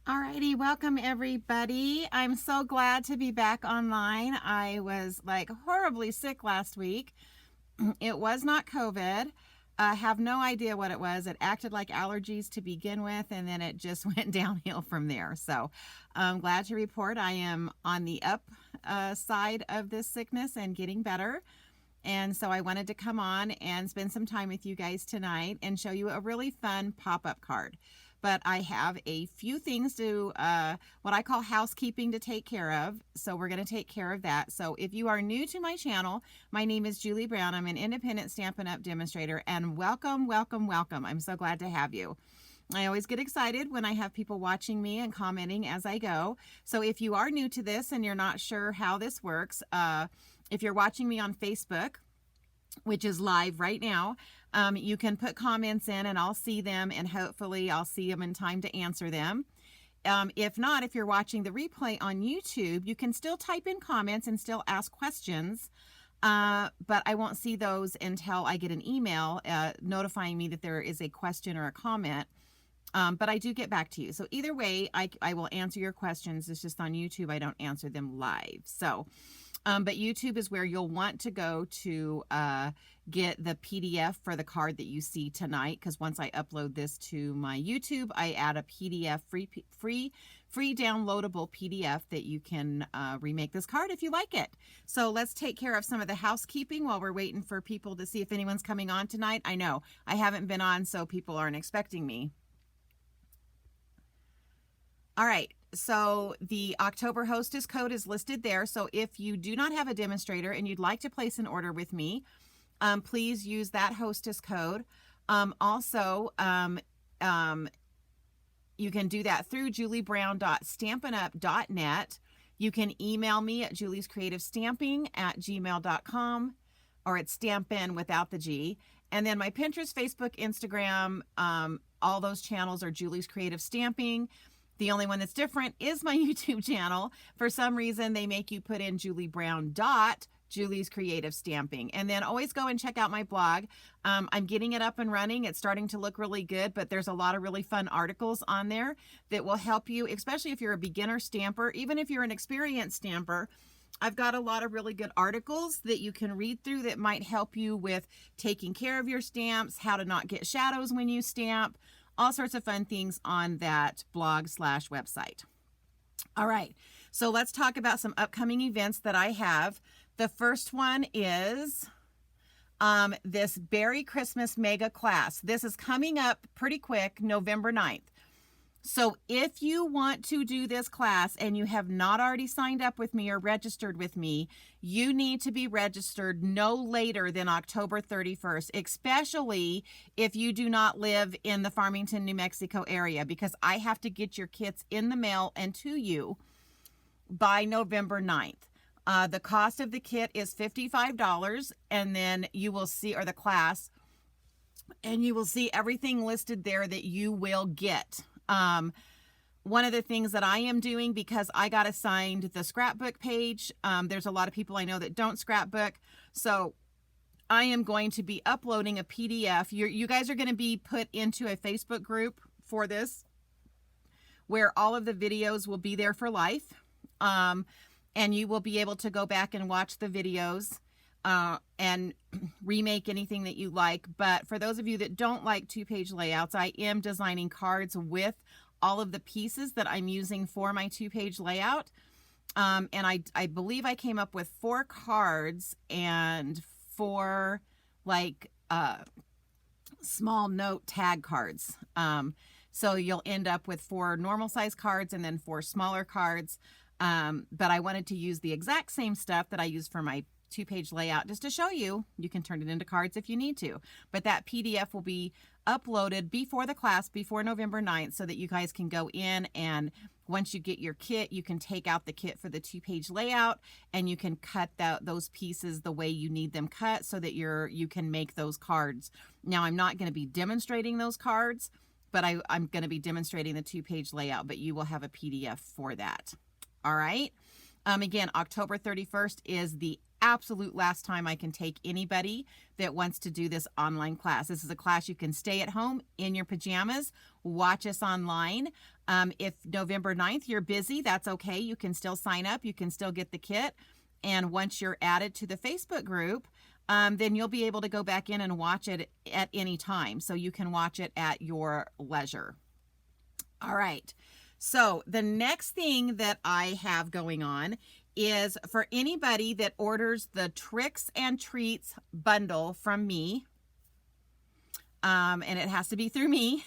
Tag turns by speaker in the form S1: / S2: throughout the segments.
S1: Alrighty, welcome everybody. I'm so glad to be back online. I was like horribly sick last week. It was not COVID. I have no idea what it was. It acted like allergies to begin with, and then it just went downhill from there. So I'm glad to report I am on the up side of this sickness and getting better. And so I wanted to come on and spend some time with you guys tonight and show you a really fun pop-up card. But I have a few things to, what I call housekeeping to take care of. So we're going to take care of that. So if you are new to my channel, my name is Julie Brown. I'm an independent Stampin' Up! Demonstrator, and welcome, welcome, welcome. I'm so glad to have you. I always get excited when I have people watching me and commenting as I go. So if you are new to this and you're not sure how this works, if you're watching me on Facebook, which is live right now, you can put comments in and I'll see them, and hopefully I'll see them in time to answer them. If not, if you're watching the replay on YouTube, you can still type in comments and still ask questions, but I won't see those until I get an email notifying me that there is a question or a comment. But I do get back to you. So either way, I will answer your questions. It's just on YouTube, I don't answer them live. So, but YouTube is where you'll want to go to get the PDF for the card that you see tonight, because once I upload this to my YouTube, I add a PDF, free downloadable PDF that you can remake this card if you like it. So let's take care of some of the housekeeping while we're waiting for people to see if anyone's coming on tonight. I know I haven't been on, so people aren't expecting me. All right, so the October hostess code is listed there. So if you do not have a demonstrator and you'd like to place an order with me, please use that hostess code. Also, you can do that through juliebrown.stampinup.net. You can email me at juliescreativestamping@gmail.com, or it's Stampin without the G. And then my Pinterest, Facebook, Instagram, all those channels are Julie's Creative Stamping. The only one that's different is my YouTube channel. For some reason, they make you put in Julie Brown Julie's Creative Stamping. And then always go and check out my blog. I'm getting it up and running. It's starting to look really good, but there's a lot of really fun articles on there that will help you, especially if you're a beginner stamper. Even if you're an experienced stamper, I've got a lot of really good articles that you can read through that might help you with taking care of your stamps, how to not get shadows when you stamp, all sorts of fun things on that blog/website. All right, so let's talk about some upcoming events that I have. The first one is this Berry Christmas Mega Class. This is coming up pretty quick, November 9th. So if you want to do this class and you have not already signed up with me or registered with me, you need to be registered no later than October 31st, especially if you do not live in the Farmington, New Mexico area, because I have to get your kits in the mail and to you by November 9th. The cost of the kit is $55, and then you will see, or the class, and you will see everything listed there that you will get. One of the things that I am doing, because I got assigned the scrapbook page, there's a lot of people I know that don't scrapbook, so I am going to be uploading a PDF. You guys are going to be put into a Facebook group for this, where all of the videos will be there for life, and you will be able to go back and watch the videos and remake anything that you like. But for those of you that don't like two-page layouts, I am designing cards with all of the pieces that I'm using for my two-page layout. And I believe I came up with 4 cards and 4 like small note tag cards. So you'll end up with 4 normal size cards and then 4 smaller cards. But I wanted to use the exact same stuff that I use for my two-page layout just to show you. You can turn it into cards if you need to, but that PDF will be uploaded before the class, before November 9th, so that you guys can go in, and once you get your kit, you can take out the kit for the two-page layout, and you can cut those pieces the way you need them cut so that you can make those cards. Now, I'm not going to be demonstrating those cards, but I'm going to be demonstrating the two-page layout, but you will have a PDF for that. All right. Again, October 31st is the absolute last time I can take anybody that wants to do this online class. This is a class you can stay at home in your pajamas, watch us online. If November 9th you're busy, that's okay. You can still sign up. You can still get the kit. And once you're added to the Facebook group, then you'll be able to go back in and watch it at any time. So you can watch it at your leisure. All right. So the next thing that I have going on is for anybody that orders the Tricks and Treats bundle from me, and it has to be through me,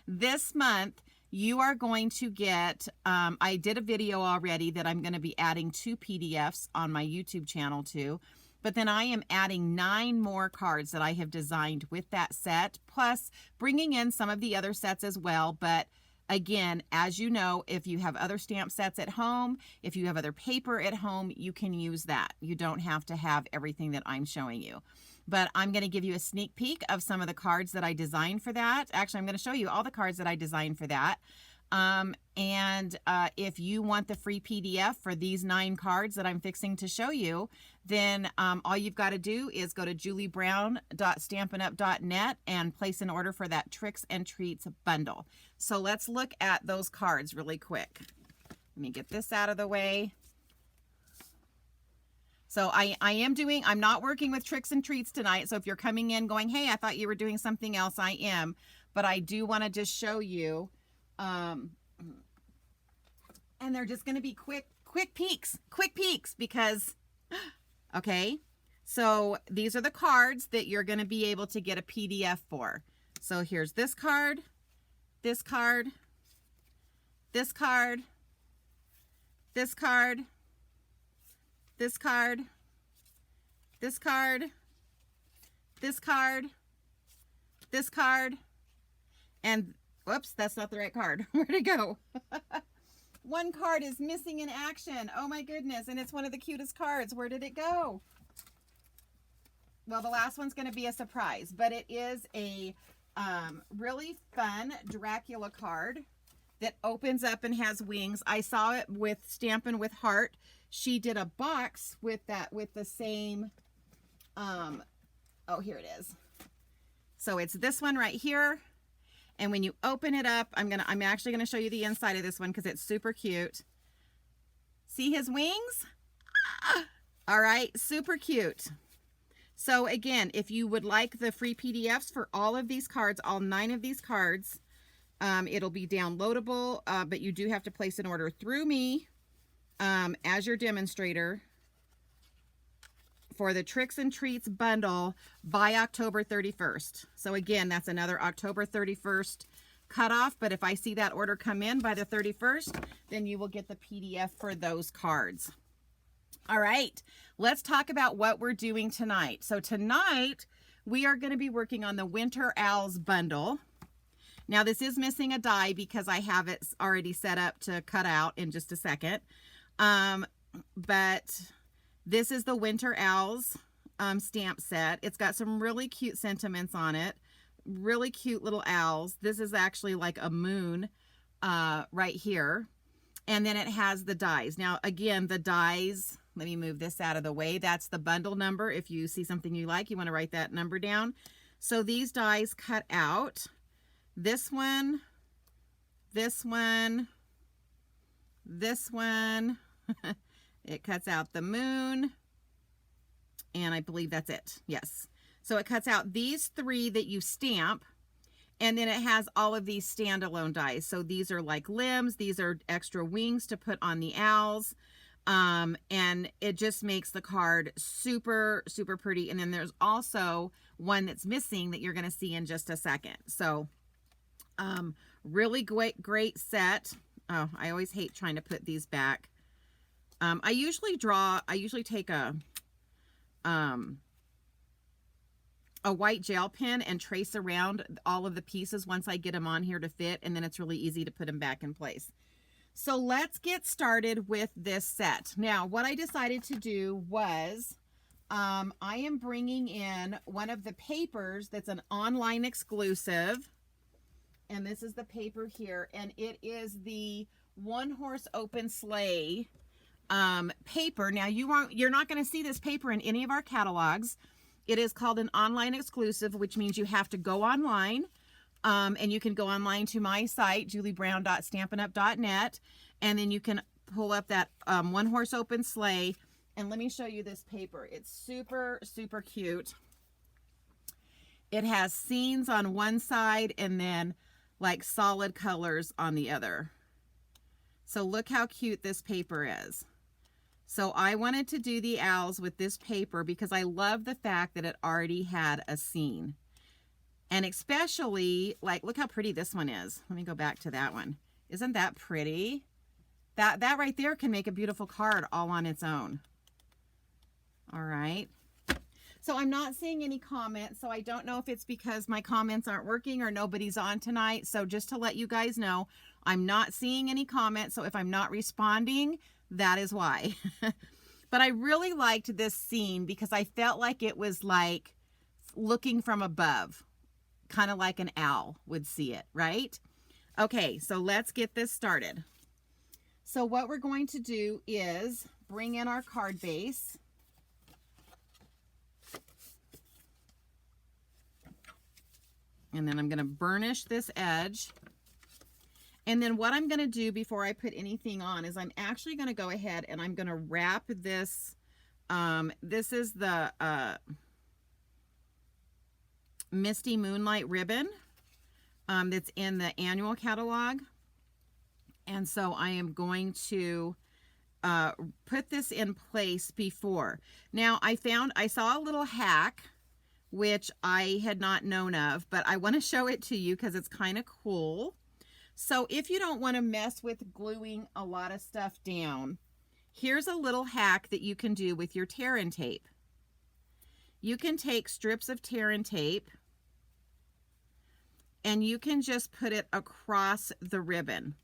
S1: this month, you are going to get, I did a video already that I'm going to be adding 2 PDFs on my YouTube channel too, but then I am adding 9 more cards that I have designed with that set, plus bringing in some of the other sets as well. But again, as you know, if you have other stamp sets at home, if you have other paper at home, you can use that. You don't have to have everything that I'm showing you. But I'm going to give you a sneak peek of some of the cards that I designed for that. Actually, I'm going to show you all the cards that I designed for that. If you want the free PDF for these 9 cards that I'm fixing to show you, then all you've got to do is go to juliebrown.stampinup.net and place an order for that Tricks and Treats bundle. So let's look at those cards really quick. Let me get this out of the way. So I'm not working with Tricks and Treats tonight. So if you're coming in going, hey, I thought you were doing something else, I am. But I do want to just show you. And they're just going to be quick peeks because, okay. So these are the cards that you're going to be able to get a PDF for. So here's this card, this card, this card, this card, this card, this card, this card, this card, and whoops, that's not the right card. Where'd it go? One card is missing in action. Oh my goodness, and it's one of the cutest cards. Where did it go? Well, the last one's going to be a surprise, but it is a really fun Dracula card that opens up and has wings. I saw it with Stampin' with Heart. She did a box with that, with the same, oh, here it is. So it's this one right here. And when you open it up, I'm actually going to show you the inside of this one because it's super cute. See his wings? All right, super cute. So again, if you would like the free PDFs for all of these cards, all 9 of these cards, it'll be downloadable, but you do have to place an order through me as your demonstrator for the Tricks and Treats bundle by October 31st. So again, that's another October 31st cutoff, but if I see that order come in by the 31st, then you will get the PDF for those cards. All right, let's talk about what we're doing tonight. So tonight, we are going to be working on the Winter Owls bundle. Now, this is missing a die because I have it already set up to cut out in just a second. But this is the Winter Owls stamp set. It's got some really cute sentiments on it. Really cute little owls. This is actually like a moon right here. And then it has the dies. Now, again, the dies, let me move this out of the way. That's the bundle number. If you see something you like, you want to write that number down. So these dies cut out this one, this one, this one. It cuts out the moon, and I believe that's it. Yes. So it cuts out these 3 that you stamp, and then it has all of these standalone dies. So these are like limbs. These are extra wings to put on the owls. And it just makes the card super, super pretty. And then there's also one that's missing that you're going to see in just a second. So, really great set. Oh, I always hate trying to put these back. I usually take a white gel pen and trace around all of the pieces once I get them on here to fit, and then it's really easy to put them back in place. So let's get started with this set. Now, what I decided to do was, I am bringing in one of the papers that's an online exclusive, and this is the paper here, and it is the One Horse Open Sleigh paper. Now you're not going to see this paper in any of our catalogs. It is called an online exclusive, which means you have to go online And you can go online to my site, juliebrown.stampinup.net, and then you can pull up that one horse open sleigh. And let me show you this paper. It's super, super cute. It has scenes on one side and then like solid colors on the other. So look how cute this paper is. So I wanted to do the owls with this paper because I love the fact that it already had a scene. And especially, like, look how pretty this one is. Let me go back to that one. Isn't that pretty? That right there can make a beautiful card all on its own. All right. So I'm not seeing any comments, so I don't know if it's because my comments aren't working or nobody's on tonight. So just to let you guys know, I'm not seeing any comments. So if I'm not responding, that is why. But I really liked this scene because I felt like it was like looking from above, kind of like an owl would see it, right? Okay, so let's get this started. So what we're going to do is bring in our card base. And then I'm going to burnish this edge. And then what I'm going to do before I put anything on is I'm actually going to go ahead and I'm going to wrap this. This is the Misty Moonlight ribbon that's in the annual catalog. And so I am going to put this in place before. Now I saw a little hack which I had not known of, but I want to show it to you because it's kind of cool. So if you don't want to mess with gluing a lot of stuff down, here's a little hack that you can do with your tear and tape. You can take strips of tear and tape and you can just put it across the ribbon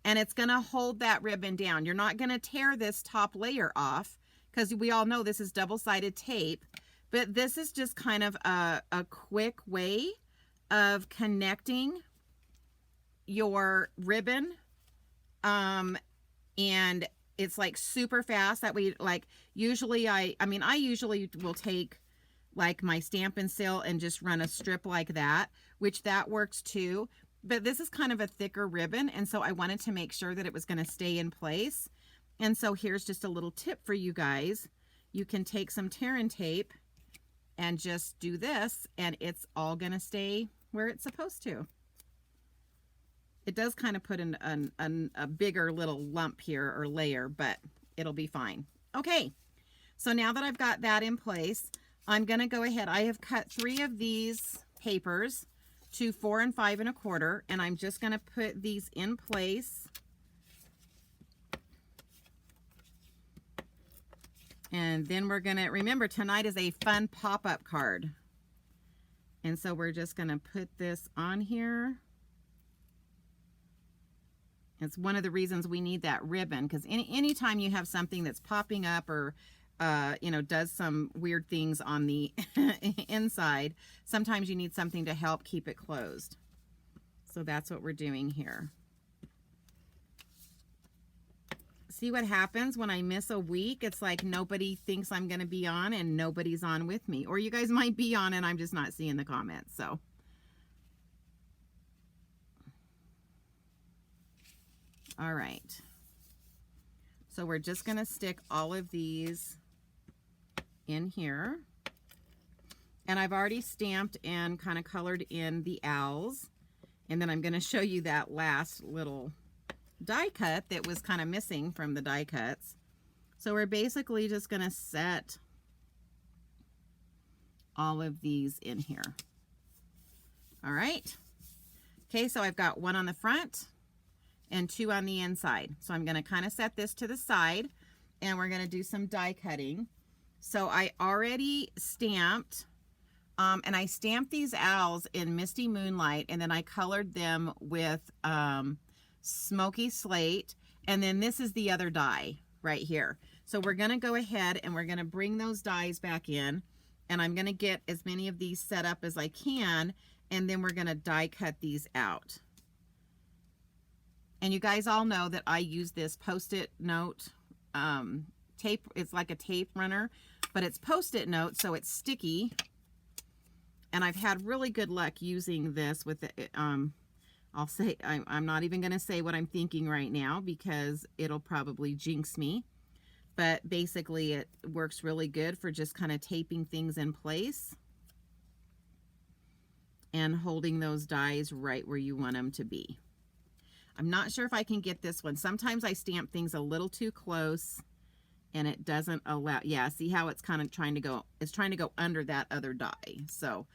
S1: and it's going to hold that ribbon down. You're not going to tear this top layer off because we all know this is double-sided tape, but this is just kind of a quick way of connecting your ribbon. And it's like super fast. That way, like usually I usually will take like my Stampin' Seal and just run a strip like that, which that works too. But this is kind of a thicker ribbon. And so I wanted to make sure that it was going to stay in place. And so here's just a little tip for you guys. You can take some tear and tape and just do this and it's all going to stay where it's supposed to. It does kind of put a bigger little lump here or layer, but it'll be fine. Okay, so now that I've got that in place, I'm going to go ahead. I have cut 3 of these papers to 4 5 1/4, and I'm just going to put these in place. And then we're going to, remember tonight is a fun pop-up card. And so we're just going to put this on here. It's one of the reasons we need that ribbon, because anytime you have something that's popping up or, you know, does some weird things on the inside, sometimes you need something to help keep it closed. So that's what we're doing here. See what happens when I miss a week? It's like nobody thinks I'm going to be on and nobody's on with me. Or you guys might be on and I'm just not seeing the comments. So. All right. So we're just going to stick all of these in here. And I've already stamped and kind of colored in the owls. And then I'm going to show you that last little die cut that was kind of missing from the die cuts. So we're basically just going to set all of these in here. All right. Okay, so I've got 1 on the front and 2 on the inside. So I'm going to kind of set this to the side and we're going to do some die cutting. So I already stamped and I stamped these owls in Misty Moonlight and then I colored them with Smoky Slate, and then this is the other die right here. So we're going to go ahead and we're going to bring those dies back in, and I'm going to get as many of these set up as I can, and then we're going to die cut these out. And you guys all know that I use this Post-it note tape. It's like a tape runner, but it's Post-it note, so it's sticky. And I've had really good luck using this with it. I'll say, I'm not even going to say what I'm thinking right now because it'll probably jinx me. But basically it works really good for just kind of taping things in place and holding those dies right where you want them to be. I'm not sure if I can get this one. Sometimes I stamp things a little too close and it doesn't allow, yeah, see how it's kind of trying to go, it's trying to go under that other die. So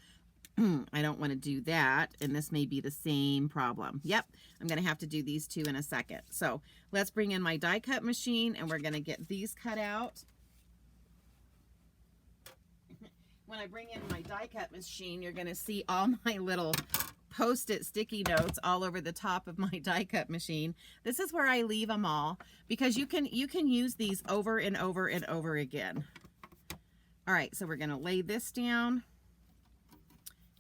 S1: I don't want to do that. And this may be the same problem. Yep, I'm going to have to do these two in a second. So let's bring in my die cut machine and we're going to get these cut out. When I bring in my die cut machine, you're going to see all my little Post-it sticky notes all over the top of my die cut machine. This is where I leave them all because you can use these over and over and over again. All right, so we're going to lay this down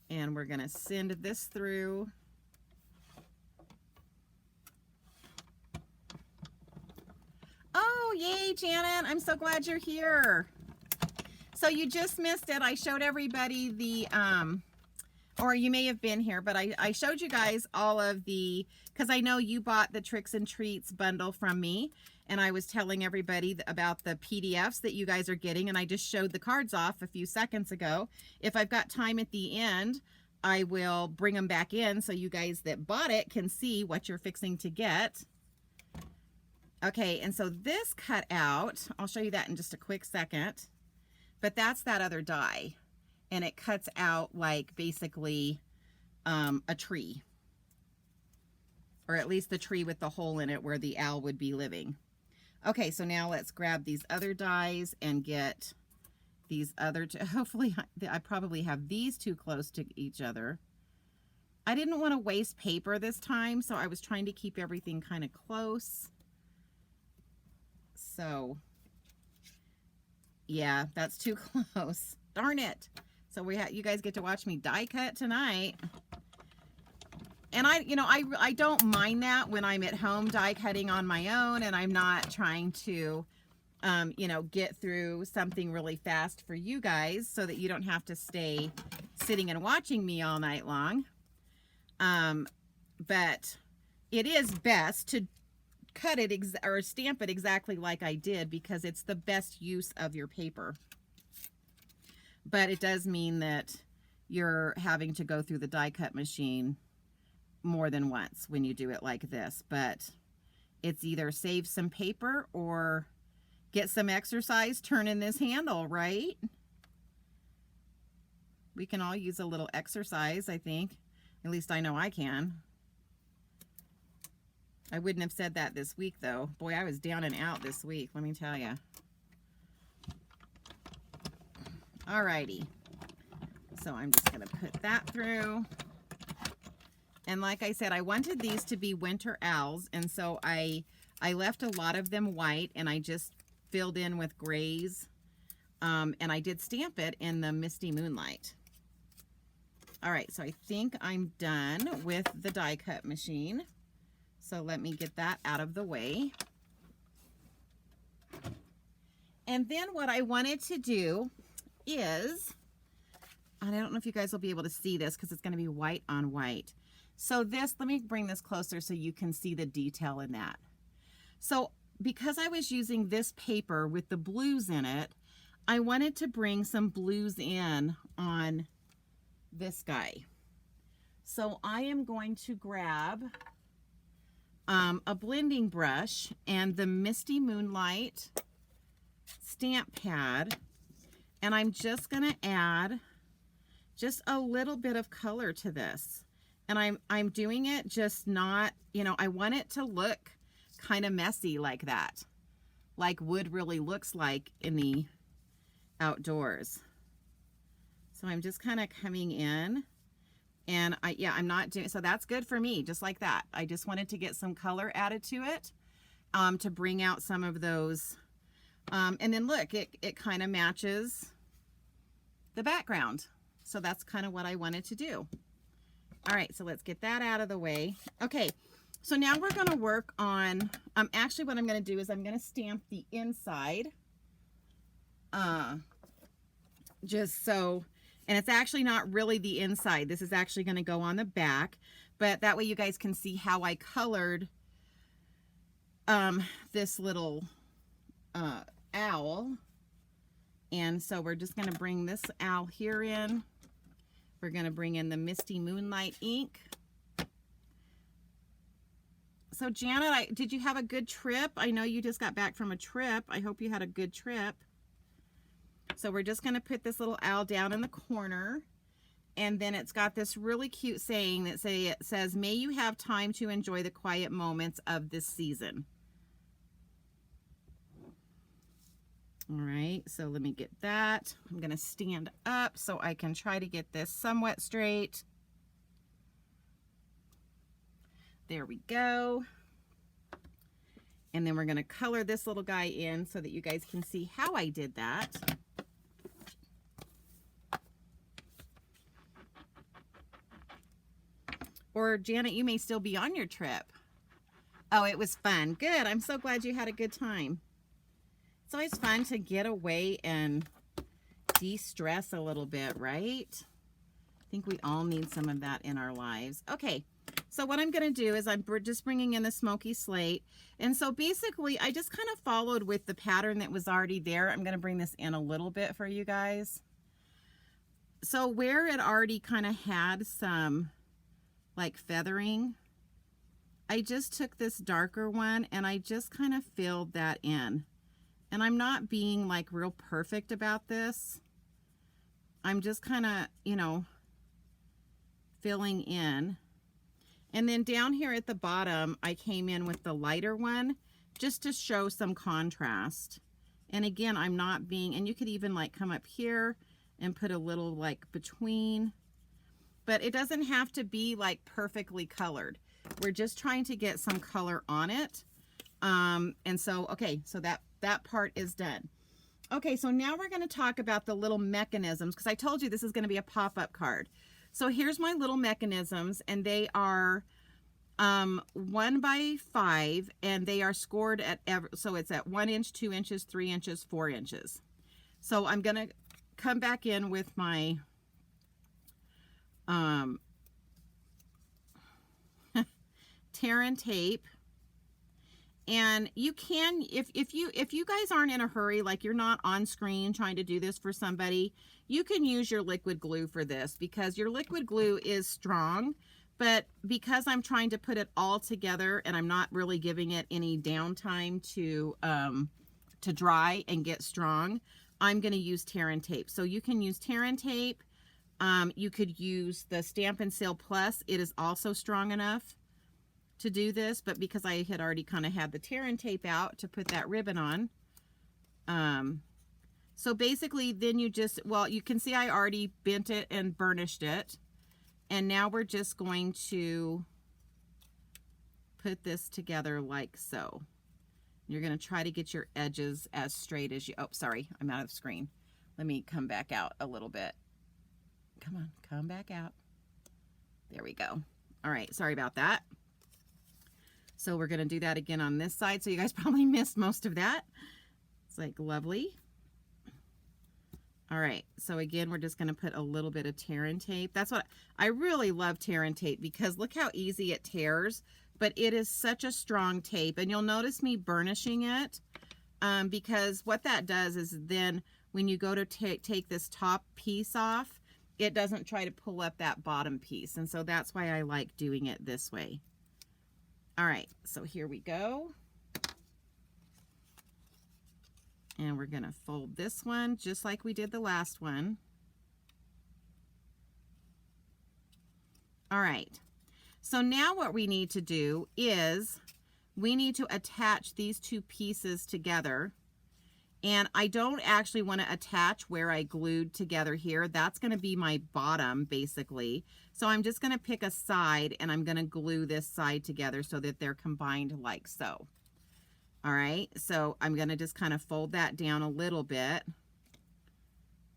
S1: and we're going to send this through. Oh, yay, Janet. I'm so glad you're here. So you just missed it. I showed everybody the or you may have been here, but I showed you guys all of the, because I know you bought the Tricks and Treats bundle from me, and I was telling everybody about the PDFs that you guys are getting, and I just showed the cards off a few seconds ago. If I've got time at the end, I will bring them back in so you guys that bought it can see what you're fixing to get. Okay, and so this cut out, I'll show you that in just a quick second, but that's that other die. And it cuts out like basically a tree, or at least the tree with the hole in it where the owl would be living. Okay, so now let's grab these other dies and get these other two. Hopefully I probably have these too close to each other. I didn't want to waste paper this time, so I was trying to keep everything kind of close. So yeah, that's too close. Darn it. So you guys get to watch me die cut tonight. And I don't mind that when I'm at home die cutting on my own and I'm not trying to, get through something really fast for you guys so that you don't have to stay sitting and watching me all night long. But it is best to cut it or stamp it exactly like I did because it's the best use of your paper. But it does mean that you're having to go through the die cut machine more than once when you do it like this. But it's either save some paper or get some exercise turning this handle, right? We can all use a little exercise, I think. At least I know I can. I wouldn't have said that this week, though. Boy, I was down and out this week, let me tell you. Alrighty, so I'm just going to put that through. And like I said, I wanted these to be winter owls, and so I left a lot of them white, and I just filled in with grays, and I did stamp it in the Misty Moonlight. Alright, so I think I'm done with the die cut machine. So let me get that out of the way. And then what I wanted to do is, and I don't know if you guys will be able to see this because it's going to be white on white. So this, let me bring this closer so you can see the detail in that. So because I was using this paper with the blues in it, I wanted to bring some blues in on this guy. So I am going to grab a blending brush and the Misty Moonlight stamp pad, and I'm just going to add just a little bit of color to this. And I'm doing it just not, I want it to look kind of messy like that, like wood really looks like in the outdoors. So I'm just kind of coming in, and I'm not doing, so that's good for me, just like that. I just wanted to get some color added to it to bring out some of those. And then look, it kind of matches the background. So that's kind of what I wanted to do. All right, so let's get that out of the way. Okay, so now we're going to work on, actually what I'm going to do is I'm going to stamp the inside. Just so, And it's actually not really the inside. This is actually going to go on the back, but that way you guys can see how I colored this little owl. And so we're just going to bring this owl here in. We're going to bring in the Misty Moonlight ink. So Janet, did you have a good trip? I know you just got back from a trip. I hope you had a good trip. So we're just going to put this little owl down in the corner. And then it's got this really cute saying that says, "May you have time to enjoy the quiet moments of this season." All right, so let me get that. I'm going to stand up so I can try to get this somewhat straight. There we go. And then we're going to color this little guy in so that you guys can see how I did that. Or Janet, you may still be on your trip. Oh, it was fun. Good. I'm so glad you had a good time. It's always fun to get away and de-stress a little bit, right? I think we all need some of that in our lives. Okay, so what I'm going to do is I'm just bringing in the smoky slate. And so basically, I just kind of followed with the pattern that was already there. I'm going to bring this in a little bit for you guys. So where it already kind of had some like feathering, I just took this darker one and I just kind of filled that in. And I'm not being like real perfect about this. I'm just kind of, you know, filling in. And then down here at the bottom, I came in with the lighter one just to show some contrast. And again, I'm not being, and you could even like come up here and put a little like between, but it doesn't have to be like perfectly colored. We're just trying to get some color on it. And so, okay, so that part is done. Okay, so now we're going to talk about the little mechanisms, because I told you this is going to be a pop-up card. So here's my little mechanisms, and they are 1 by 5, and they are scored at, so it's at 1 inch, 2 inches, 3 inches, 4 inches. So I'm going to come back in with my tear and tape. And you can, if you guys aren't in a hurry, like you're not on screen trying to do this for somebody, you can use your liquid glue for this, because your liquid glue is strong. But because I'm trying to put it all together and I'm not really giving it any downtime to dry and get strong, I'm going to use tear and tape. So you can use tear and tape. You could use the Stampin' Up Plus. It is also strong enough to do this, but because I had already kind of had the tear and tape out to put that ribbon on. So basically then you just, well, you can see I already bent it and burnished it. And now we're just going to put this together like so. You're going to try to get your edges as straight as you, oh, sorry, I'm out of the screen. Let me come back out a little bit. Come on, come back out. There we go. All right, sorry about that. So we're going to do that again on this side. So you guys probably missed most of that. It's like lovely. All right. So again, we're just going to put a little bit of tear and tape. That's what I really love, tear and tape, because look how easy it tears, but it is such a strong tape. And you'll notice me burnishing it because what that does is then when you go to take this top piece off, it doesn't try to pull up that bottom piece. And so that's why I like doing it this way. All right, so here we go. And we're going to fold this one just like we did the last one. All right, so now what we need to do is we need to attach these two pieces together. And I don't actually want to attach where I glued together here. That's going to be my bottom, basically. So I'm just going to pick a side and I'm going to glue this side together so that they're combined like so. All right, so I'm going to just kind of fold that down a little bit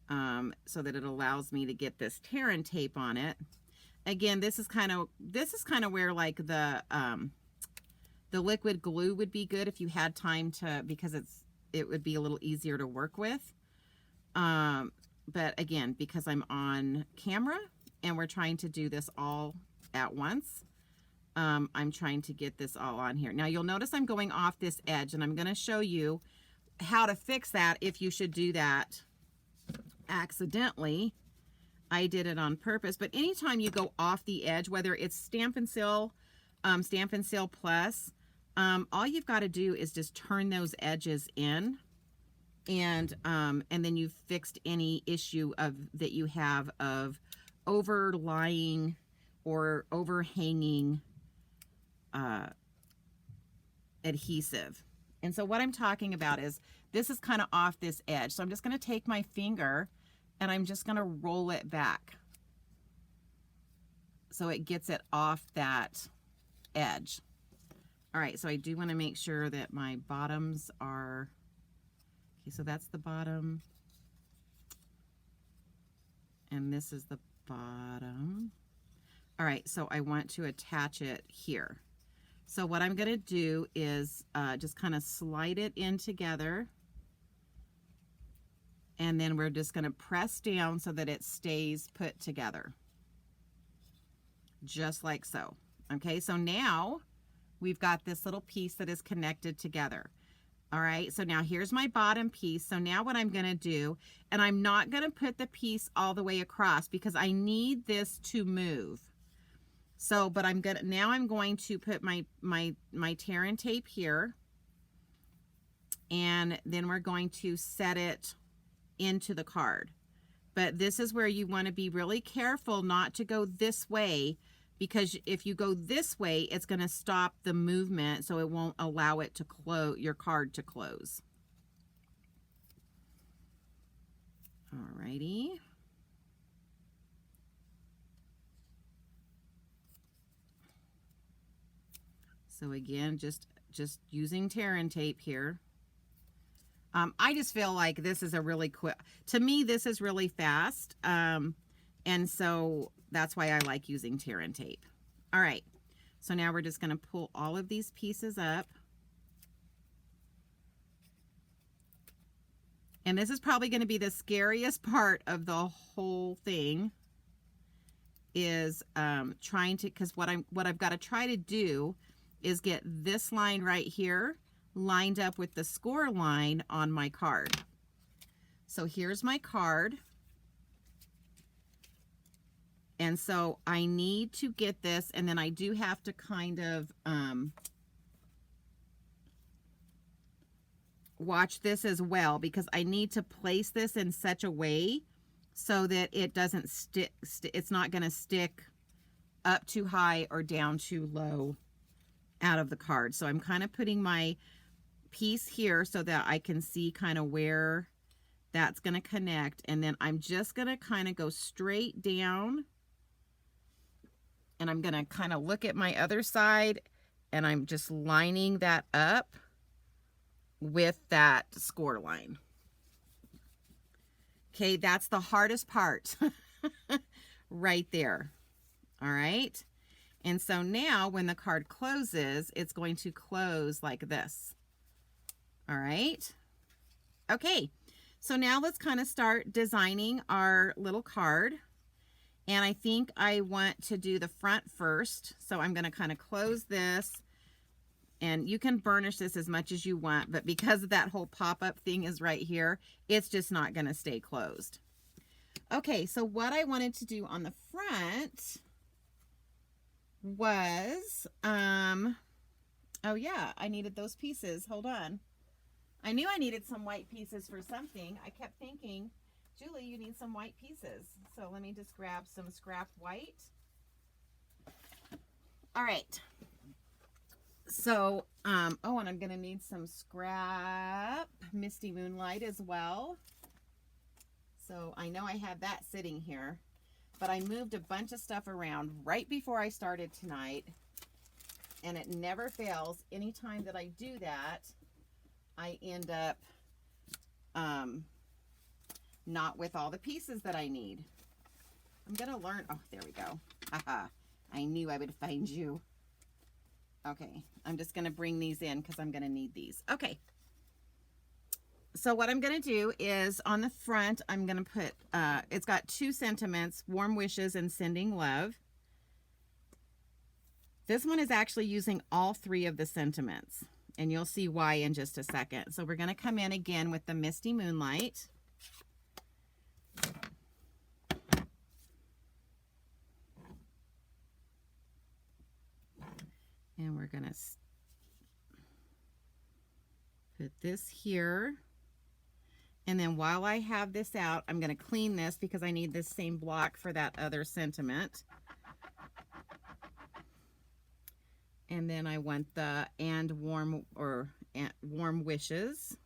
S1: so that it allows me to get this tear and tape on it. Again, this is kind of where like the liquid glue would be good if you had time to, because it would be a little easier to work with. but again, because I'm on camera and we're trying to do this all at once, I'm trying to get this all on here. Now you'll notice I'm going off this edge, and I'm going to show you how to fix that if you should do that accidentally. I did it on purpose, but anytime you go off the edge, whether it's Stampin' Seal Plus, all you've got to do is just turn those edges in, and then you've fixed any issue that you have of overlying or overhanging adhesive. And so what I'm talking about is this is kind of off this edge. So I'm just going to take my finger and I'm just going to roll it back so it gets it off that edge. All right, so I do want to make sure that my bottoms are, okay, so that's the bottom. And this is the bottom. All right, so I want to attach it here. So what I'm going to do is just kind of slide it in together. And then we're just going to press down so that it stays put together. Just like so. Okay, so now we've got this little piece that is connected together. All right, so now here's my bottom piece. So now what I'm going to do, and I'm not going to put the piece all the way across because I need this to move. So, but I'm going to put my tear and tape here, and then we're going to set it into the card. But this is where you want to be really careful not to go this way, because if you go this way, it's going to stop the movement, so it won't allow it to close, your card to close. Alrighty. So again, just using tear and tape here. I just feel like this is a really quick, to me, this is really fast. And so that's why I like using tear and tape. All right. So now we're just going to pull all of these pieces up. And this is probably going to be the scariest part of the whole thing, is trying to, because what I've got to try to do is get this line right here lined up with the score line on my card. So here's my card. And so I need to get this, and then I do have to kind of watch this as well, because I need to place this in such a way so that it doesn't stick, it's not going to stick up too high or down too low out of the card. So I'm kind of putting my piece here so that I can see kind of where that's going to connect, and then I'm just going to kind of go straight down, and I'm going to kind of look at my other side, and I'm just lining that up with that score line. Okay, that's the hardest part right there. All right. And so now when the card closes, it's going to close like this. All right. Okay. So now let's kind of start designing our little card. And I think I want to do the front first. So I'm going to kind of close this, and you can burnish this as much as you want, but because that whole pop-up thing is right here, it's just not going to stay closed. Okay. So what I wanted to do on the front was, oh yeah, I needed those pieces. Hold on. I knew I needed some white pieces for something. I kept thinking, Julie, you need some white pieces. So let me just grab some scrap white. All right. So, oh, and I'm going to need some scrap Misty Moonlight as well. So I know I had that sitting here, but I moved a bunch of stuff around right before I started tonight, and it never fails. Anytime that I do that, I end up not with all the pieces that I need. I'm going to learn. Oh, there we go. Haha. I knew I would find you. Okay. I'm just going to bring these in because I'm going to need these. Okay. So what I'm going to do is on the front, I'm going to put, it's got 2 sentiments, warm wishes and sending love. This one is actually using all 3 of the sentiments, and you'll see why in just a second. So we're going to come in again with the Misty Moonlight. And we're going to put this here. And then while I have this out, I'm going to clean this because I need this same block for that other sentiment. And then I want the warm wishes.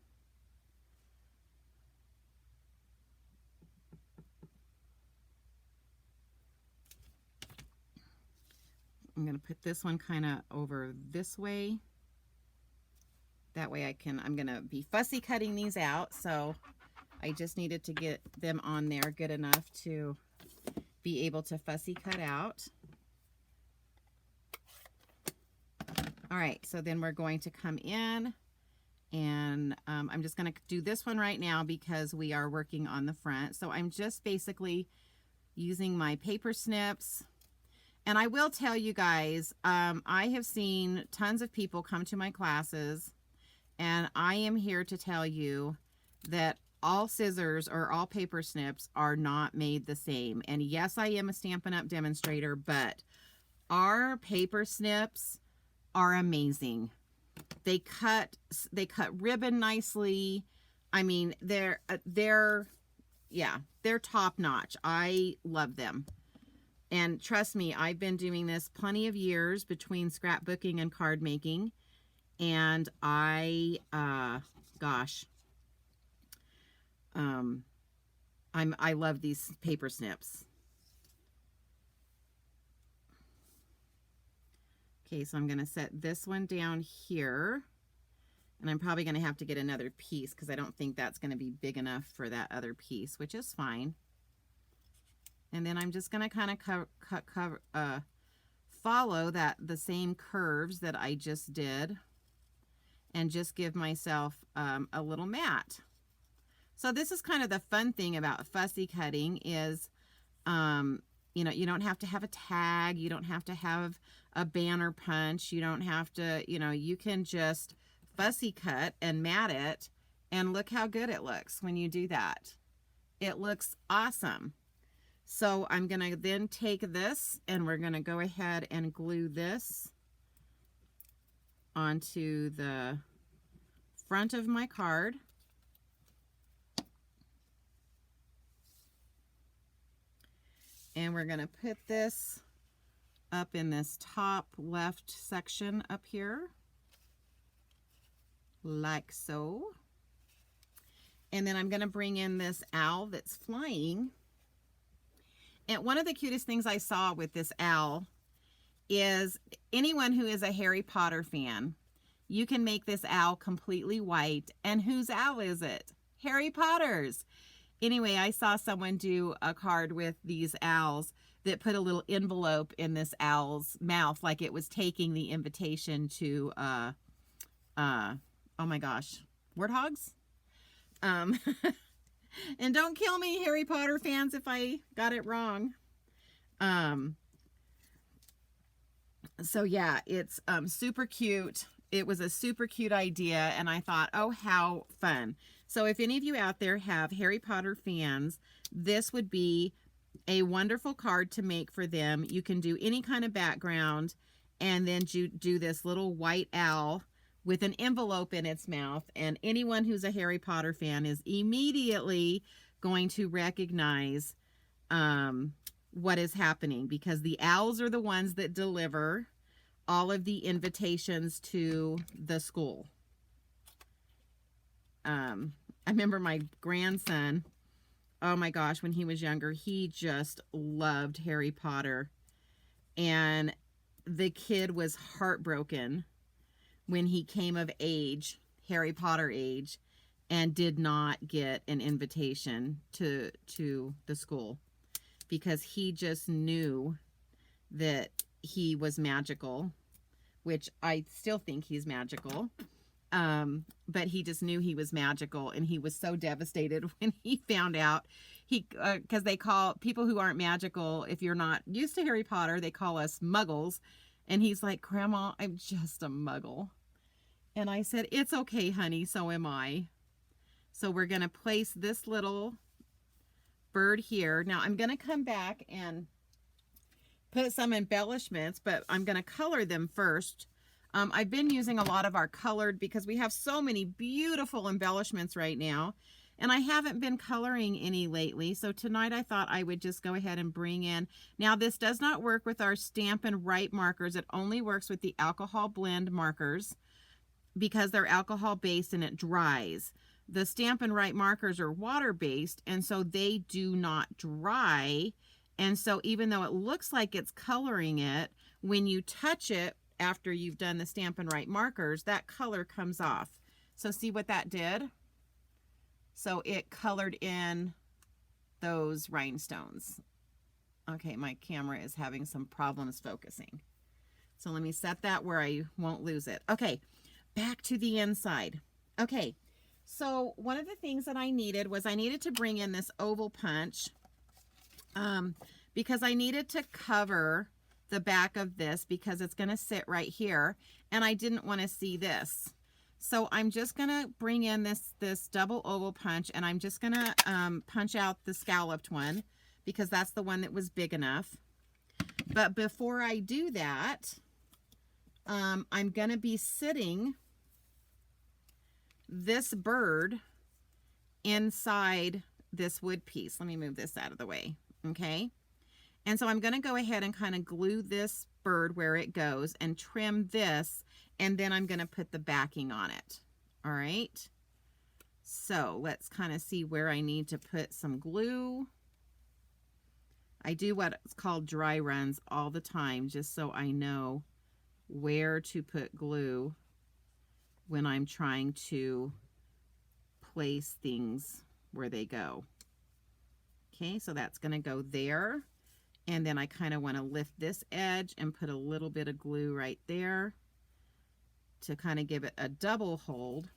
S1: I'm going to put this one kind of over this way. That way I'm going to be fussy cutting these out. So I just needed to get them on there good enough to be able to fussy cut out. All right, so then we're going to come in and I'm just going to do this one right now because we are working on the front. So I'm just basically using my paper snips. And I will tell you guys, I have seen tons of people come to my classes, and I am here to tell you that all scissors or all paper snips are not made the same. And yes, I am a Stampin' Up! Demonstrator, but our paper snips are amazing. They cut ribbon nicely. I mean, they're top notch. I love them. And trust me, I've been doing this plenty of years between scrapbooking and card making. And I love these paper snips. Okay, so I'm going to set this one down here. And I'm probably going to have to get another piece because I don't think that's going to be big enough for that other piece, which is fine. And then I'm just going to kind of follow the same curves that I just did and just give myself a little mat. So this is kind of the fun thing about fussy cutting is, you know, you don't have to have a tag. You don't have to have a banner punch. You don't have to, you know, you can just fussy cut and mat it. And look how good it looks when you do that. It looks awesome. So I'm going to then take this and we're going to go ahead and glue this onto the front of my card. And we're going to put this up in this top left section up here, like so. And then I'm going to bring in this owl that's flying. And one of the cutest things I saw with this owl is anyone who is a Harry Potter fan, you can make this owl completely white. And whose owl is it? Harry Potter's. Anyway, I saw someone do a card with these owls that put a little envelope in this owl's mouth, like it was taking the invitation to, oh my gosh, warthogs? And don't kill me, Harry Potter fans, if I got it wrong. So yeah, it's super cute. It was a super cute idea, and I thought, oh, how fun. So if any of you out there have Harry Potter fans, this would be a wonderful card to make for them. You can do any kind of background and then do this little white owl with an envelope in its mouth, and anyone who's a Harry Potter fan is immediately going to recognize what is happening, because the owls are the ones that deliver all of the invitations to the school. I remember my grandson, oh my gosh, when he was younger, he just loved Harry Potter, and the kid was heartbroken when he came of age, Harry Potter age, and did not get an invitation to the school, because he just knew that he was magical, which I still think he's magical. But he just knew he was magical, and he was so devastated when he found out. Because they call people who aren't magical, if you're not used to Harry Potter, they call us muggles. And he's like, Grandma, I'm just a muggle. And I said, it's okay, honey, so am I. So we're going to place this little bird here. Now I'm going to come back and put some embellishments, but I'm going to color them first. I've been using a lot of our colored because we have so many beautiful embellishments right now, and I haven't been coloring any lately. So tonight I thought I would just go ahead and bring in. Now this does not work with our Stampin' Up markers. It only works with the alcohol blend markers because they're alcohol based and it dries. The Stampin' Up markers are water based, and so they do not dry. And so even though it looks like it's coloring it, when you touch it after you've done the Stampin' Up markers, that color comes off. So see what that did? So it colored in those rhinestones. Okay, my camera is having some problems focusing. So let me set that where I won't lose it. Okay, back to the inside. Okay, so one of the things that I needed was I needed to bring in this oval punch because I needed to cover the back of this because it's going to sit right here, and I didn't want to see this. So I'm just going to bring in this double oval punch, and I'm just going to punch out the scalloped one because that's the one that was big enough. But before I do that, I'm going to be sitting this bird inside this wood piece. Let me move this out of the way. Okay. And so I'm going to go ahead and kind of glue this bird where it goes and trim this, and then I'm going to put the backing on it. All right. So let's kind of see where I need to put some glue. I do what's called dry runs all the time, just so I know where to put glue when I'm trying to place things where they go. Okay, so that's going to go there. And then I kind of want to lift this edge and put a little bit of glue right there to kind of give it a double hold.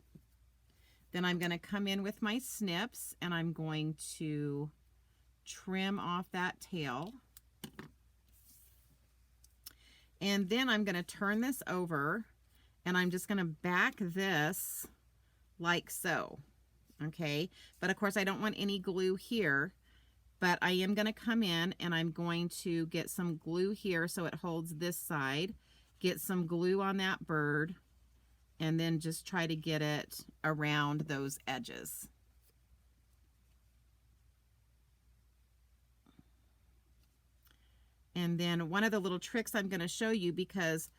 S1: Then I'm going to come in with my snips and I'm going to trim off that tail. And then I'm going to turn this over and I'm just going to back this like so. Okay, but of course I don't want any glue here. But I am going to come in and I'm going to get some glue here so it holds this side, get some glue on that bird, and then just try to get it around those edges. And then one of the little tricks I'm going to show you, because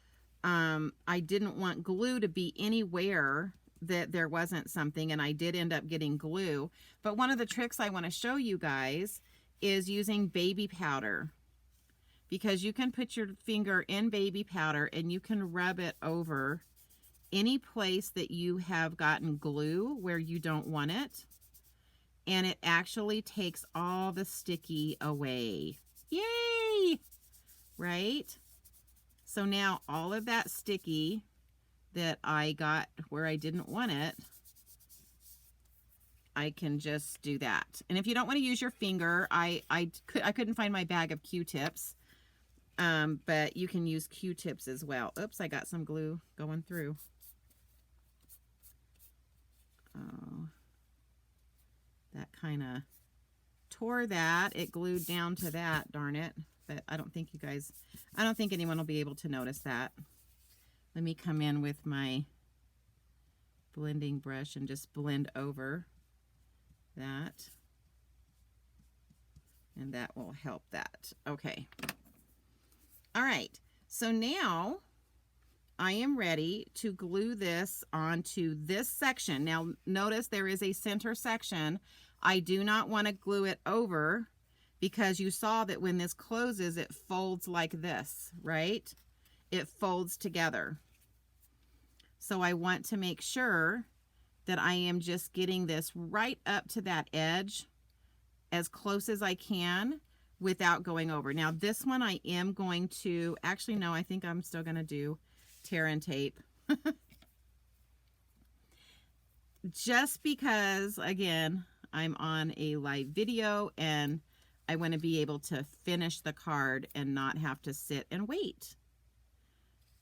S1: I didn't want glue to be anywhere that there wasn't something, and I did end up getting glue. But one of the tricks I want to show you guys is using baby powder, because you can put your finger in baby powder and you can rub it over any place that you have gotten glue where you don't want it, and it actually takes all the sticky away. Yay! Right? So now all of that sticky that I got where I didn't want it, I can just do that. And if you don't want to use your finger, I couldn't find my bag of Q-tips, but you can use Q-tips as well. Oops, I got some glue going through. Oh, that kind of tore that. It glued down to that, darn it. But I don't think anyone will be able to notice that. Let me come in with my blending brush and just blend over that, and that will help that. Okay. All right, so now I am ready to glue this onto this section. Now notice there is a center section. I do not want to glue it over because you saw that when this closes, it folds like this, right? It folds together. So I want to make sure that I am just getting this right up to that edge as close as I can without going over. Now this one I am going to, actually no, I think I'm still going to do tear and tape. just because, again, I'm on a live video and I want to be able to finish the card and not have to sit and wait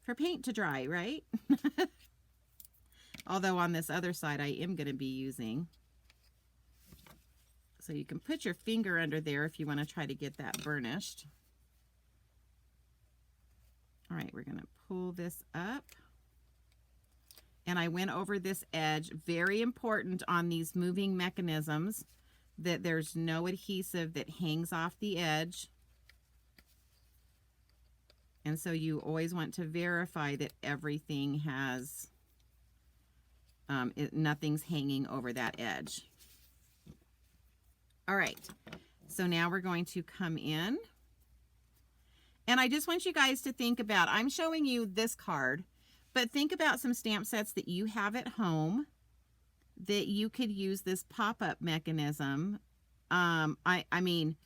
S1: for paint to dry, right? Although on this other side, I am going to be using. So you can put your finger under there if you want to try to get that burnished. All right, we're going to pull this up. And I went over this edge. Very important on these moving mechanisms that there's no adhesive that hangs off the edge. And so you always want to verify that everything has, nothing's hanging over that edge. All right, so now we're going to come in. And I just want you guys to think about, I'm showing you this card, but think about some stamp sets that you have at home that you could use this pop-up mechanism. I mean,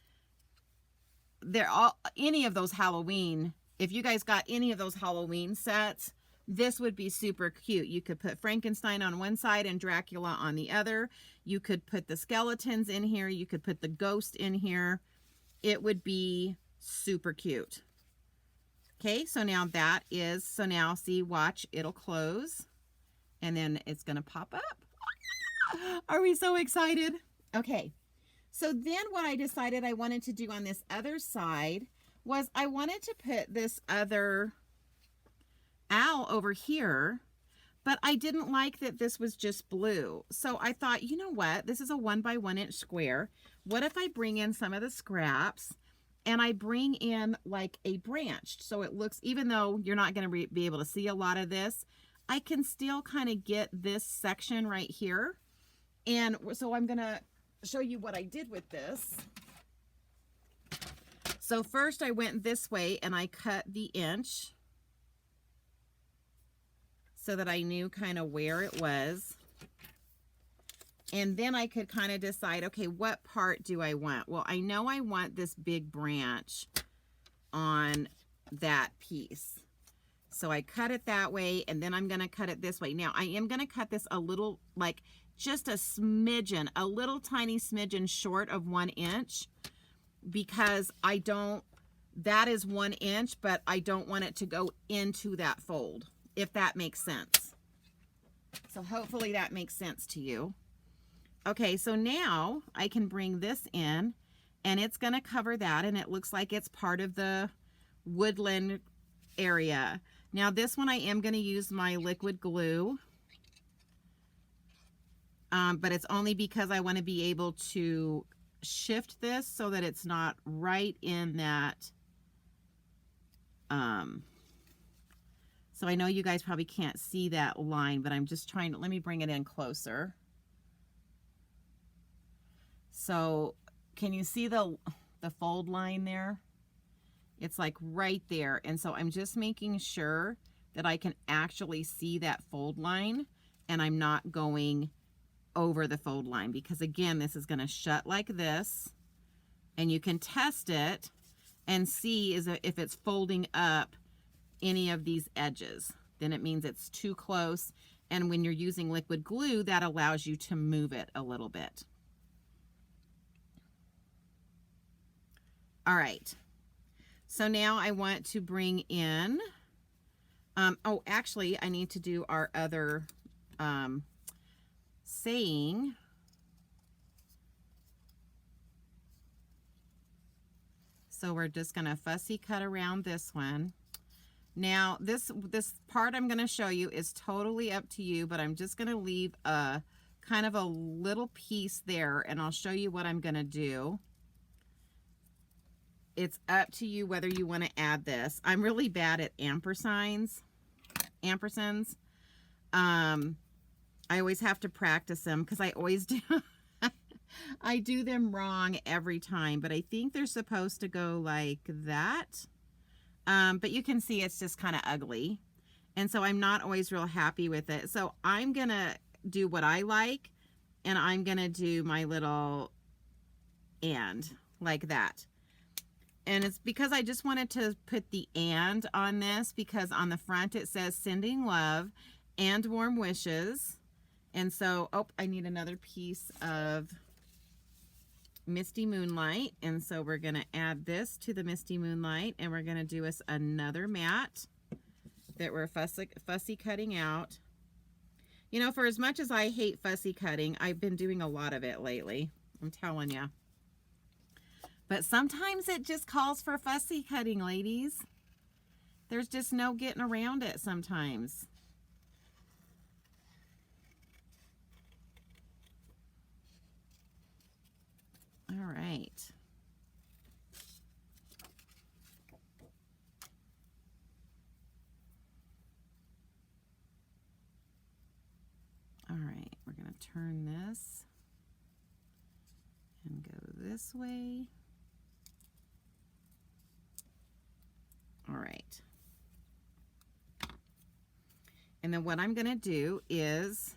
S1: they're all, any of those Halloween, if you guys got any of those Halloween sets, this would be super cute. You could put Frankenstein on one side and Dracula on the other. You could put the skeletons in here. You could put the ghost in here. It would be super cute. Okay, so now that is, so now see, watch, it'll close and then it's gonna pop up. Are we so excited? Okay, so then what I decided I wanted to do on this other side was I wanted to put this other owl over here, but I didn't like that this was just blue. So I thought, you know what, this is a 1 by 1 inch square. What if I bring in some of the scraps and I bring in like a branch, so it looks, even though you're not going to be able to see a lot of this, I can still kind of get this section right here. And so I'm going to show you what I did with this. So first I went this way and I cut the inch so that I knew kind of where it was. And then I could kind of decide, okay, what part do I want? Well, I know I want this big branch on that piece. So I cut it that way, and then I'm going to cut it this way. Now, I am going to cut this a little, like just a smidgen, a little tiny smidgen short of 1 inch, because I don't, that is 1 inch, but I don't want it to go into that fold, if that makes sense. So hopefully that makes sense to you. Okay, so now I can bring this in and it's going to cover that, and it looks like it's part of the woodland area. Now this one I am going to use my liquid glue, but it's only because I want to be able to shift this so that it's not right in that. So I know you guys probably can't see that line, but I'm just trying to, let me bring it in closer. So can you see the fold line there? It's like right there. And so I'm just making sure that I can actually see that fold line and I'm not going over the fold line, because again, this is going to shut like this, and you can test it and see if it's folding up any of these edges. Then it means it's too close. And when you're using liquid glue, that allows you to move it a little bit. All right, so now I want to bring in, oh, actually, I need to do our other saying. So we're just going to fussy cut around this one. Now, this part I'm going to show you is totally up to you, but I'm just going to leave a kind of a little piece there, and I'll show you what I'm going to do. It's up to you whether you want to add this. I'm really bad at ampersands. I always have to practice them because I always do. I do them wrong every time, but I think they're supposed to go like that. But you can see it's just kind of ugly. And so I'm not always real happy with it. So I'm going to do what I like, and I'm going to do my little and like that. And it's because I just wanted to put the and on this, because on the front it says sending love and warm wishes. And so, oh, I need another piece of Misty Moonlight. And so we're going to add this to the Misty Moonlight, and we're going to do us another mat that we're fussy cutting out. You know, for as much as I hate fussy cutting, I've been doing a lot of it lately. I'm telling you. But sometimes it just calls for fussy cutting, ladies. There's just no getting around it sometimes. All right. All right, we're going to turn this and go this way. All right. And then what I'm going to do is,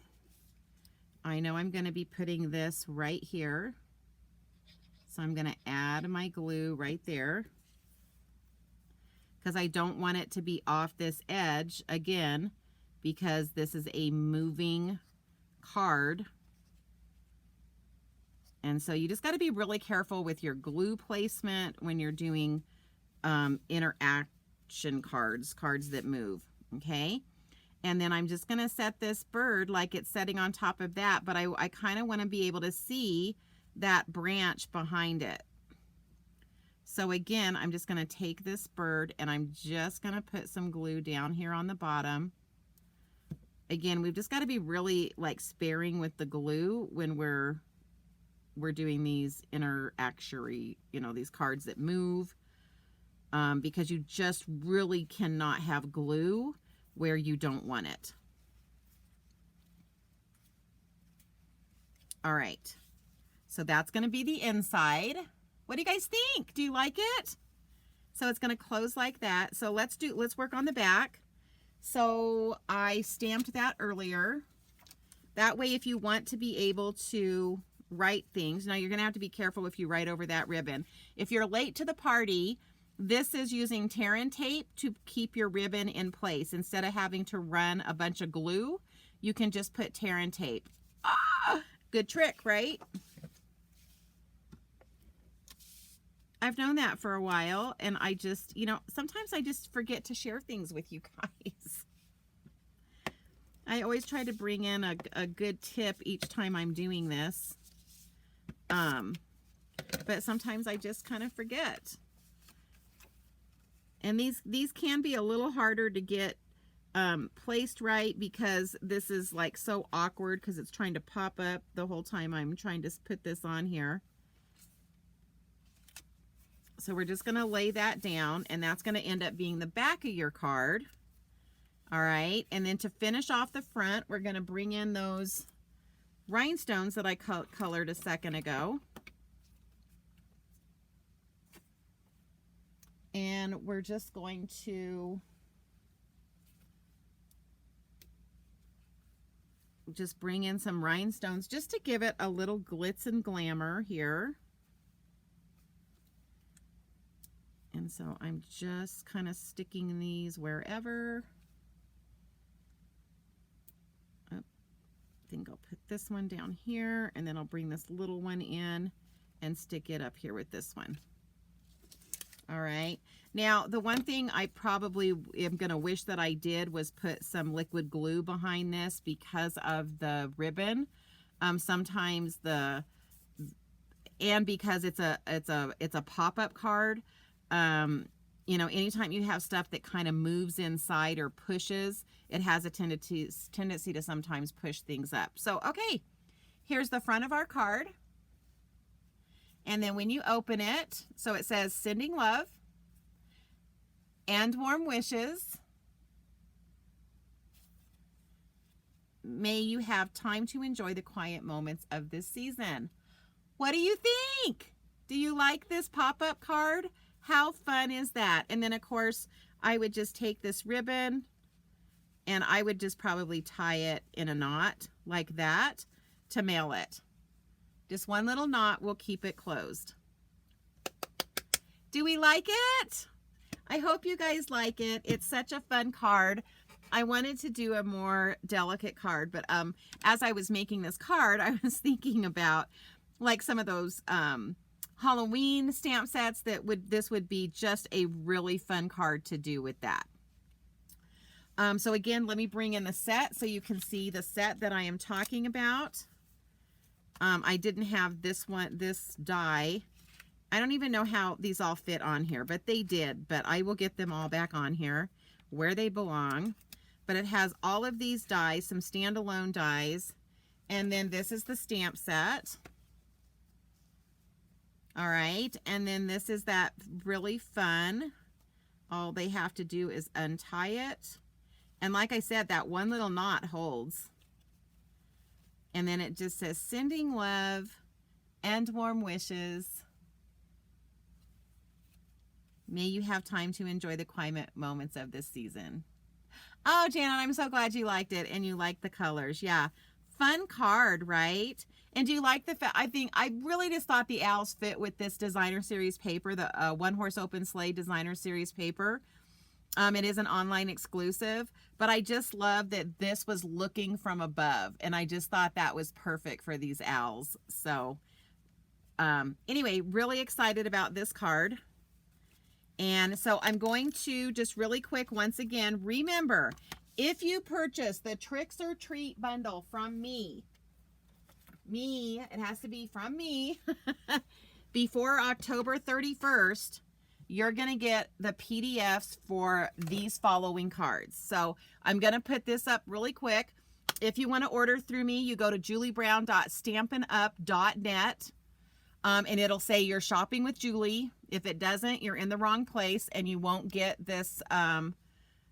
S1: I know I'm going to be putting this right here. So I'm going to add my glue right there, because I don't want it to be off this edge again, because this is a moving card. And so you just got to be really careful with your glue placement when you're doing interaction cards that move. Okay. And then I'm just going to set this bird like it's setting on top of that, but I kind of want to be able to see that branch behind it. So again, I'm just going to take this bird and I'm just going to put some glue down here on the bottom. Again, we've just got to be really like sparing with the glue when we're doing these interaction, you know, these cards that move, because you just really cannot have glue where you don't want it. All right, so that's going to be the inside. What do you guys think? Do you like it? So it's going to close like that. So let's work on the back. So I stamped that earlier. That way, if you want to be able to write things, now you're going to have to be careful if you write over that ribbon. If you're late to the party, this is using tear and tape to keep your ribbon in place. Instead of having to run a bunch of glue, you can just put tear and tape. Ah, good trick, right? I've known that for a while, and I just, you know, sometimes I just forget to share things with you guys. I always try to bring in a good tip each time I'm doing this. But sometimes I just kind of forget. And these can be a little harder to get placed right, because this is like so awkward because it's trying to pop up the whole time I'm trying to put this on here. So we're just going to lay that down, and that's going to end up being the back of your card. All right, and then to finish off the front, we're going to bring in those rhinestones that I colored a second ago. And we're just going to just bring in some rhinestones just to give it a little glitz and glamour here. And so I'm just kind of sticking these wherever. Oh, I think I'll put this one down here, and then I'll bring this little one in and stick it up here with this one. All right. Now, the one thing I probably am going to wish that I did was put some liquid glue behind this because of the ribbon. Sometimes and because it's a pop-up card, you know, anytime you have stuff that kind of moves inside or pushes, it has a tendency to sometimes push things up. So, okay, here's the front of our card. And then when you open it, so it says sending love and warm wishes. May you have time to enjoy the quiet moments of this season. What do you think? Do you like this pop-up card? How fun is that? And then, of course, I would just take this ribbon and I would just probably tie it in a knot like that to mail it. Just one little knot will keep it closed. Do we like it? I hope you guys like it. It's such a fun card. I wanted to do a more delicate card, but as I was making this card, I was thinking about like some of those Halloween stamp sets that this would be just a really fun card to do with that. So again, let me bring in the set so you can see the set that I am talking about. I didn't have this die. I don't even know how these all fit on here, but they did. But I will get them all back on here where they belong. But it has all of these dies, some standalone dies. And then this is the stamp set. All right. And then this is that really fun. All they have to do is untie it. And like I said, that one little knot holds. And then it just says, sending love and warm wishes. May you have time to enjoy the quiet moments of this season. Oh, Janet, I'm so glad you liked it and you liked the colors. Yeah, fun card, right? And do you like the fact, I really just thought the owls fit with this designer series paper, the One Horse Open Sleigh designer series paper. It is an online exclusive, but I just love that this was looking from above, and I just thought that was perfect for these owls. So anyway, really excited about this card. And so I'm going to just really quick, once again, remember, if you purchase the Tricks or Treat bundle from me, it has to be from me, before October 31st, you're going to get the PDFs for these following cards. So I'm going to put this up really quick. If you want to order through me, you go to juliebrown.stampinup.net. And it'll say you're shopping with Julie. If it doesn't, you're in the wrong place and you won't get this,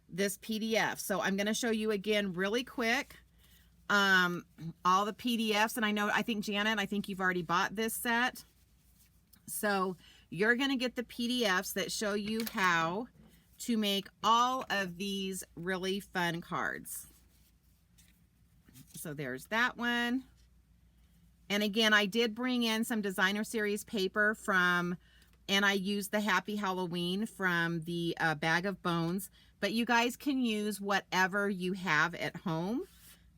S1: this PDF. So I'm going to show you again really quick, all the PDFs. And I think Janet, I think you've already bought this set. So you're going to get the PDFs that show you how to make all of these really fun cards. So there's that one. And again, I did bring in some designer series paper and I used the Happy Halloween from the Bag of Bones, but you guys can use whatever you have at home.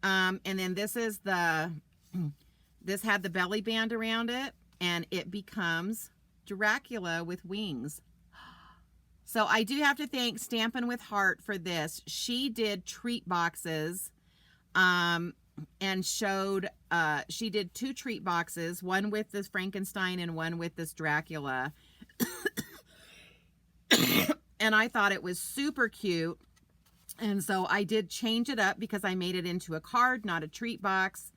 S1: And then this had the belly band around it, and it becomes Dracula with wings. So I do have to thank Stampin' with Heart for this. She did treat boxes, and showed, she did 2 treat boxes, one with this Frankenstein and one with this Dracula. And I thought it was super cute. And so I did change it up because I made it into a card, not a treat box,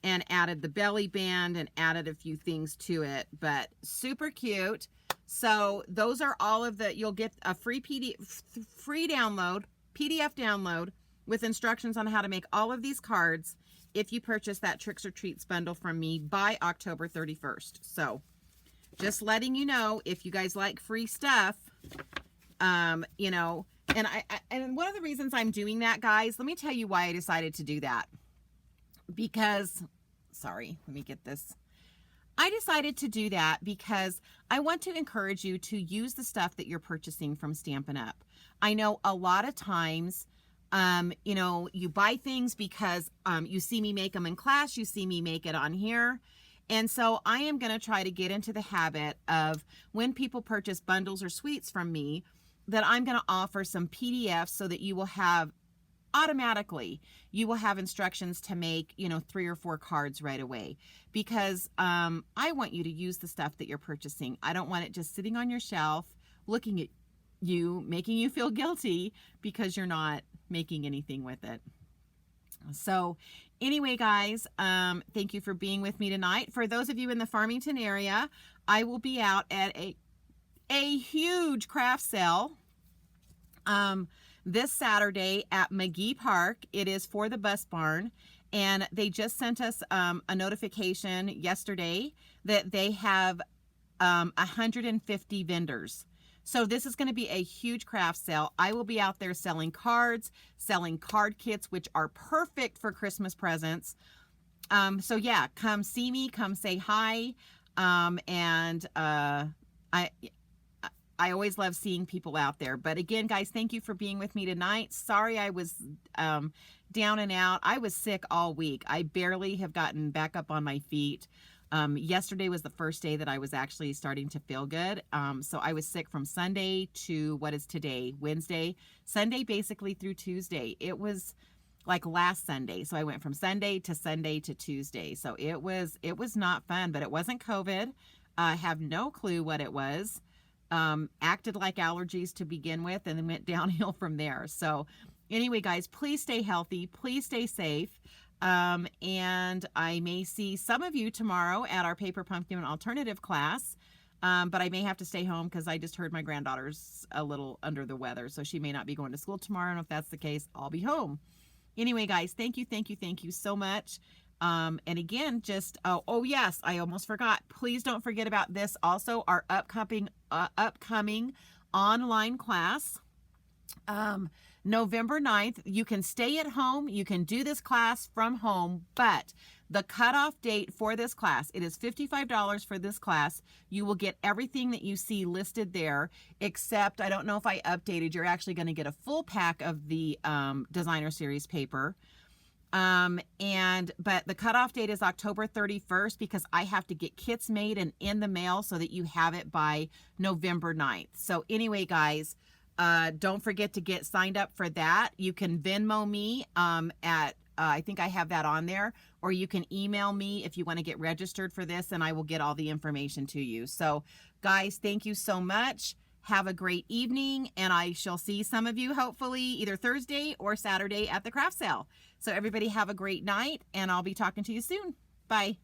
S1: and added the belly band and added a few things to it, but super cute. So those are all of you'll get a free PDF download with instructions on how to make all of these cards if you purchase that Tricks or Treats bundle from me by October 31st. So just letting you know, if you guys like free stuff, you know, and one of the reasons I'm doing that, guys, let me tell you why I decided to do that. Because, sorry, let me get this. I decided to do that because I want to encourage you to use the stuff that you're purchasing from Stampin' Up. I know a lot of times, you know, you buy things because you see me make them in class, you see me make it on here. And so I am going to try to get into the habit of when people purchase bundles or suites from me, that I'm going to offer some PDFs so that you will have automatically, you will have instructions to make, you know, 3 or 4 cards right away, because I want you to use the stuff that you're purchasing. I don't want it just sitting on your shelf, looking at you, making you feel guilty because you're not making anything with it. So anyway, guys, thank you for being with me tonight. For those of you in the Farmington area, I will be out at a huge craft sale this Saturday at McGee Park. It is for the Bus Barn, and they just sent us a notification yesterday that they have 150 vendors. So this is going to be a huge craft sale. I will be out there selling cards, selling card kits, which are perfect for Christmas presents. So yeah, come see me, come say hi. And I I always love seeing people out there. But again, guys, thank you for being with me tonight. Sorry I was down and out. I was sick all week. I barely have gotten back up on my feet. Yesterday was the first day that I was actually starting to feel good. So I was sick from Sunday to what is today, Wednesday, Sunday basically through Tuesday. It was like last Sunday. So I went from Sunday to Tuesday. So it was not fun, but it wasn't COVID. I have no clue what it was. Acted like allergies to begin with and then went downhill from there. So anyway, guys, please stay healthy. Please stay safe. And I may see some of you tomorrow at our Paper Pumpkin Alternative class. But I may have to stay home because I just heard my granddaughter's a little under the weather. So she may not be going to school tomorrow. And if that's the case, I'll be home. Anyway, guys, thank you so much. And again, just, oh yes, I almost forgot. Please don't forget about this also, our upcoming online class. November 9th, you can stay at home, you can do this class from home, but the cutoff date for this class, it is $55 for this class. You will get everything that you see listed there, except, I don't know if I updated, you're actually going to get a full pack of the designer series paper. But the cutoff date is October 31st because I have to get kits made and in the mail so that you have it by November 9th. So anyway, guys, don't forget to get signed up for that. You can Venmo me at, I think I have that on there, or you can email me if you want to get registered for this and I will get all the information to you. So guys, thank you so much. Have a great evening, and I shall see some of you hopefully either Thursday or Saturday at the craft sale. So everybody have a great night, and I'll be talking to you soon. Bye.